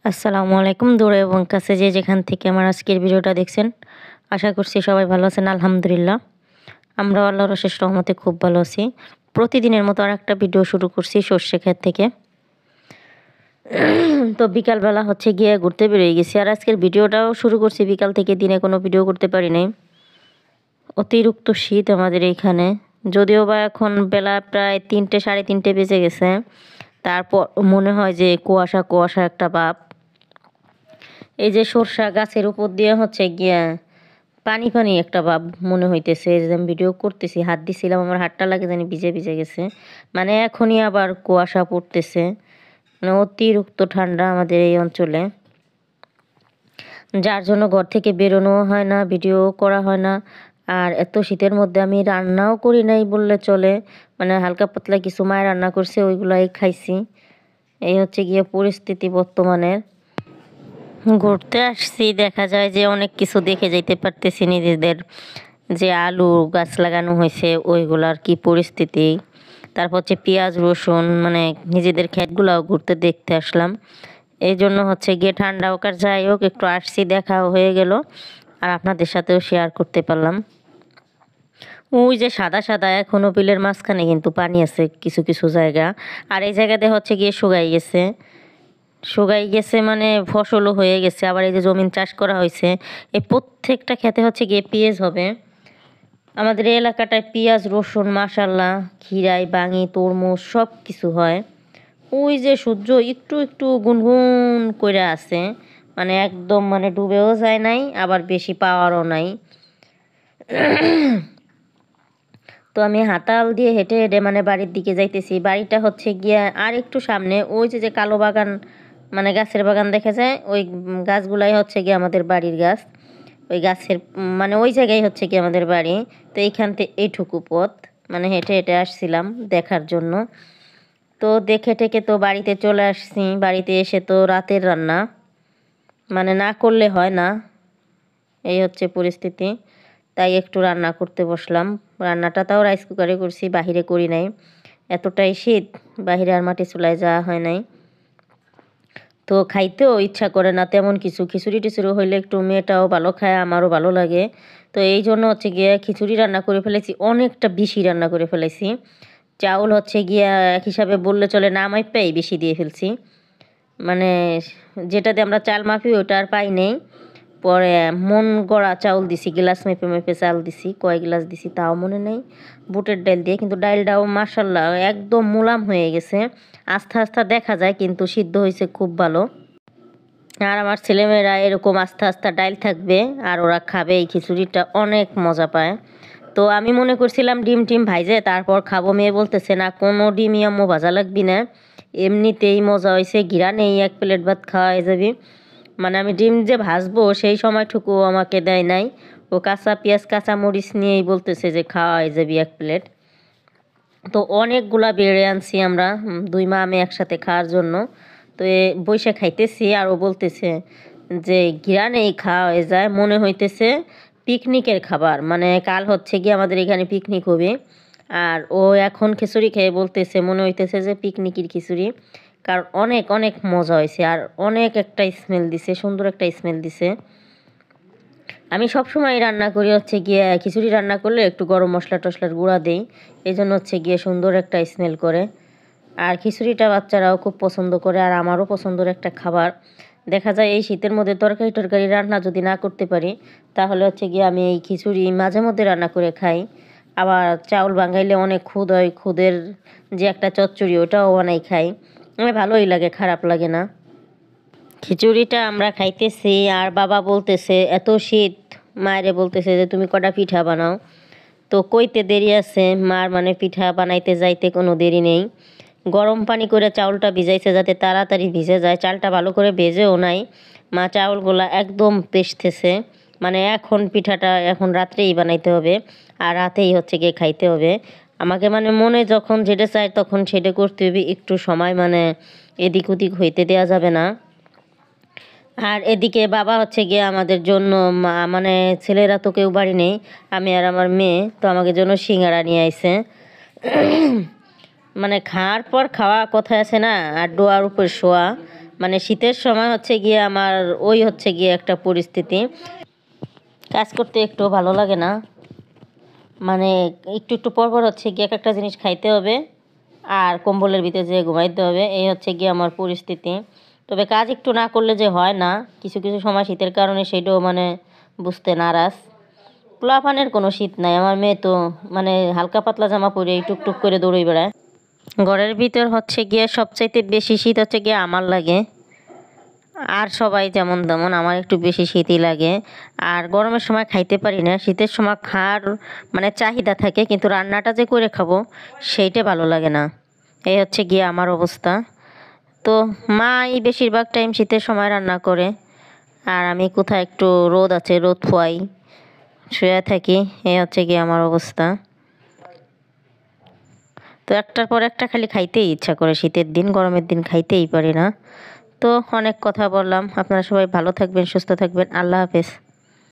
আসসালামু আলাইকুম। দূরে এবং কাছে যে যেখান থেকে আমার আজকের ভিডিওটা দেখছেন, আশা করছি সবাই ভালো আছেন। আলহামদুলিল্লাহ, আমরাও আল্লাহর অশেষ রহমতে খুব ভালো আছি। প্রতিদিনের মতো আরেকটা ভিডিও শুরু করছি সর্ষে ক্ষেত থেকে। তো বিকালবেলা হচ্ছে গিয়ে ঘুরতে বেরিয়ে গেছি, আর আজকের ভিডিওটাও শুরু করছি বিকাল থেকে। দিনে কোনো ভিডিও করতে পারি নাই, অতিরিক্ত শীত আমাদের এইখানে। যদিও বা এখন বেলা প্রায় 3টে সাড়ে 3টে বেজে গেছে, তারপর মনে হয় যে কুয়াশা কুয়াশা একটা ভাব। এই যে সরষা গাছের উপর দিয়ে হচ্ছে গিয়া পানি পানি একটা ভাব মনে হইতেছে। এই যে আমি ভিডিও করতেছি, হাত দিছিলাম, আমার হাতটা লাগে জানি ভিজে ভিজে গেছে। মানে এখনই আবার কুয়াশা পড়তেছে, মানে অতিরিক্ত ঠান্ডা আমাদের এই অঞ্চলে, যার জন্য ঘর থেকে বেরোনো হয় না, ভিডিও করা হয় না। আর এত শীতের মধ্যে আমি রান্নাও করি নাই বললে চলে, মানে হালকা পাতলা কিছু মায়ের রান্না করছে ওইগুলাই খাইছি। এই হচ্ছে গিয়ে পরিস্থিতি বর্তমানের। ঘুরতে আসছি, দেখা যায় যে অনেক কিছু দেখে যাইতে পারতেছি। নিজেদের যে আলু গাছ লাগানো হয়েছে ওইগুলার কি পরিস্থিতি, তারপর হচ্ছে পেঁয়াজ রসুন, মানে নিজেদের ক্ষেতগুলাও ঘুরতে দেখতে আসলাম। এই জন্য হচ্ছে গিয়ে ঠান্ডা হোক আর যাই হোক একটু আসছি, দেখাও হয়ে গেল, আর আপনাদের সাথেও শেয়ার করতে পারলাম। ওই যে সাদা সাদা এখনো বিলের মাঝখানে কিন্তু পানি আছে কিছু কিছু জায়গা, আর এই জায়গাতে হচ্ছে গিয়ে শুকাই গেছে। শুকাই গেছে মানে ফসলও হয়ে গেছে। আবার এই যে জমিন চাষ করা হয়েছে, এই প্রত্যেকটা খেতে হচ্ছে গিয়ে পেঁয়াজ হবে। আমাদের এই এলাকাটায় পেঁয়াজ রসুন মাশাল্লাহ, খিরাই বাঙি তরমুজ সব কিছু হয়। ওই যে সূর্য একটু একটু গুনগুন করে আছে, মানে একদম মানে ডুবেও যায় নাই, আবার বেশি পাওয়ারও নাই। তো আমি হাতাল দিয়ে হেঁটে হেঁটে মানে বাড়ির দিকে যাইতেছি। বাড়িটা হচ্ছে গিয়া আর একটু সামনে, ওই যে যে কালো বাগান, মানে গাছের বাগান দেখা যায়, ওই গাছগুলাই হচ্ছে গিয়ে আমাদের বাড়ির গাছ। ওই গাছের মানে ওই জায়গায় হচ্ছে কি আমাদের বাড়ি। তো এইখান থেকে এইটুকু পথ মানে হেঁটে হেঁটে আসছিলাম দেখার জন্য। তো দেখে টেকে তো বাড়িতে চলে আসছি। বাড়িতে এসে তো রাতের রান্না মানে না করলে হয় না, এই হচ্ছে পরিস্থিতি। তাই একটু রান্না করতে বসলাম। রান্নাটা তাও রাইস কুকারে করছি, বাহিরে করি নাই। এতটাই শীত, বাহিরে আর মাটি চুলায় যাওয়া হয় নাই। তো খাইতেও ইচ্ছা করে না তেমন কিছু। খিচুড়ি টিচুড়ি হইলে একটু মেয়েটাও ভালো খায়, আমারও ভালো লাগে। তো এই জন্য হচ্ছে গিয়ে খিচুড়ি রান্না করে ফেলেছি, অনেকটা বেশি রান্না করে ফেলেছি। চাউল হচ্ছে গিয়া এক হিসাবে বললে চলে, না মাইপাই বেশি দিয়ে ফেলছি। মানে যেটাতে আমরা চাল মাপি ওটা আর পাই নেই। পরে মন গড়া চাউল দিছি, গ্লাস মেপে মেপে চাল দিছি, কয় গ্লাস দিছি তাও মনে নেই, বুটের ডাল দিয়ে। কিন্তু ডালটাও মাশাল্লাহ একদম মুলাম হয়ে গেছে, আস্তে আস্তে দেখা যায়, কিন্তু সিদ্ধ হয়েছে খুব ভালো। আর আমার ছেলেমেয়েরা এরকম আস্তে আস্তে ডাল থাকবে আর ওরা খাবে, এই খিচুড়িটা অনেক মজা পায়। তো আমি মনে করছিলাম ডিম টিম ভাইজে তারপর খাবো, মেয়ে বলতেছে না কোনো ডিমই আম্মু ভাজা লাগবি না, এমনিতেই মজা হয়েছে, ঘিরা নেই, 1 প্লেট ভাত খাওয়া যাবি। মানে আমি ডিম যে ভাজবো সেই সময়টুকু আমাকে দেয় নাই, ও কাঁচা পেঁয়াজ কাঁচা মরিচ নিয়েই বলতেছে যে খাওয়া যাবি 1 প্লেট। তো অনেকগুলা বেড়ে আনছি আমরা, দুই মা আমি একসাথে খাওয়ার জন্য। তো বৈশা খাইতেছি, আর ও বলতেছে যে ঘিরানেই খাওয়া হয়ে যায়, মনে হইতেছে পিকনিকের খাবার, মানে কাল হচ্ছে গিয়ে আমাদের এখানে পিকনিক হবে। আর ও এখন খিচুড়ি খেয়ে বলতেছে মনে হইতেছে যে পিকনিকের খিচুড়ি, কারণ অনেক অনেক মজা হয়েছে, আর অনেক একটা স্মেল দিছে, সুন্দর একটা স্মেল দিছে। আমি সবসময় রান্না করি হচ্ছে গিয়ে খিচুড়ি রান্না করলে একটু গরম মশলা টশলার গুঁড়া দিই, এই জন্য হচ্ছে গিয়ে সুন্দর একটা স্মেল করে। আর খিচুড়িটা বাচ্চারাও খুব পছন্দ করে, আর আমারও পছন্দের একটা খাবার। দেখা যায় এই শীতের মধ্যে তরকারি টরকারি রান্না যদি না করতে পারি, তাহলে হচ্ছে গিয়ে আমি এই খিচুড়ি মাঝে মধ্যে রান্না করে খাই। আবার চাউল বাঙাইলে অনেক খুদ হয়, খুদের যে একটা চচ্চড়ি ওটাও বানাই খাই, আমার ভালোই লাগে, খারাপ লাগে না। খিচুড়িটা আমরা খাইতেছি, আর বাবা বলতেছে এত শীত, মায়েরে বলতেছে যে তুমি কটা পিঠা বানাও। তো কইতে দেরি আছে মার, মানে পিঠা বানাইতে যাইতে কোনো দেরি নেই। গরম পানি করে চাউলটা ভিজাইছে যাতে তাড়াতাড়ি ভিজে যায়, চালটা ভালো করে ভেজেও নাই। মা চাউলগুলা একদম পেষতেছে, মানে এখন পিঠাটা এখন রাত্রেই বানাইতে হবে, আর রাতেই হচ্ছে গিয়ে খাইতে হবে আমাকে। মানে মনে যখন যেটা চায় তখন সেটা করতে হবে, একটু সময় মানে এদিক ওদিক হইতে দেওয়া যাবে না। আর এদিকে বাবা হচ্ছে গিয়ে আমাদের জন্য মানে ছেলেরা তো কেউ বাড়ি নেই, আমি আর আমার মেয়ে, তো আমাদের জন্য সিঙ্গারা নিয়ে আইছে। মানে খাওয়ার পর খাওয়া কথায় আছে না, আর ডোয়ার উপর শোয়া, মানে শীতের সময় হচ্ছে গিয়ে আমার ওই হচ্ছে গিয়ে একটা পরিস্থিতি, কাজ করতে একটু ভালো লাগে না। মানে একটু একটু পর পর হচ্ছে গিয়ে এক একটা জিনিস খাইতে হবে আর কম্বলের ভিতরে যেয়ে ঘুমাইতে হবে, এই হচ্ছে গিয়ে আমার পরিস্থিতি। তবে কাজ একটু না করলে যে হয় না, কিছু কিছু সময় শীতের কারণে সেটাও মানে বুঝতে নারাজ। পোলাপানের কোনো শীত নাই, আমার মেয়ে তো মানে হালকা পাতলা জামা পরে টুকটুক করে দৌড়ে বেড়ায়। ঘরের ভিতর হচ্ছে গিয়ে সবচাইতে বেশি শীত হচ্ছে গিয়ে আমার লাগে, আর সবাই যেমন তেমন, আমার একটু বেশি শীতই লাগে। আর গরমের সময় খাইতে পারি না, শীতের সময় খাওয়ার মানে চাহিদা থাকে, কিন্তু রান্নাটা যে করে খাবো সেইটা ভালো লাগে না। এই হচ্ছে গিয়ে আমার অবস্থা। তো মা এই বেশিরভাগ টাইম শীতের সময় রান্না করে, আর আমি কোথায় একটু রোদ আছে রোদ খোয়াই, শুয়ে থাকি। এই হচ্ছে গিয়ে আমার অবস্থা। তো একটার পর একটা খালি খাইতেই ইচ্ছা করে, শীতের দিন গরমের দিন খাইতেই পারি না। তো অনেক কথা বললাম, আপনারা সবাই ভালো থাকবেন, সুস্থ থাকবেন, আল্লাহ হাফেজ।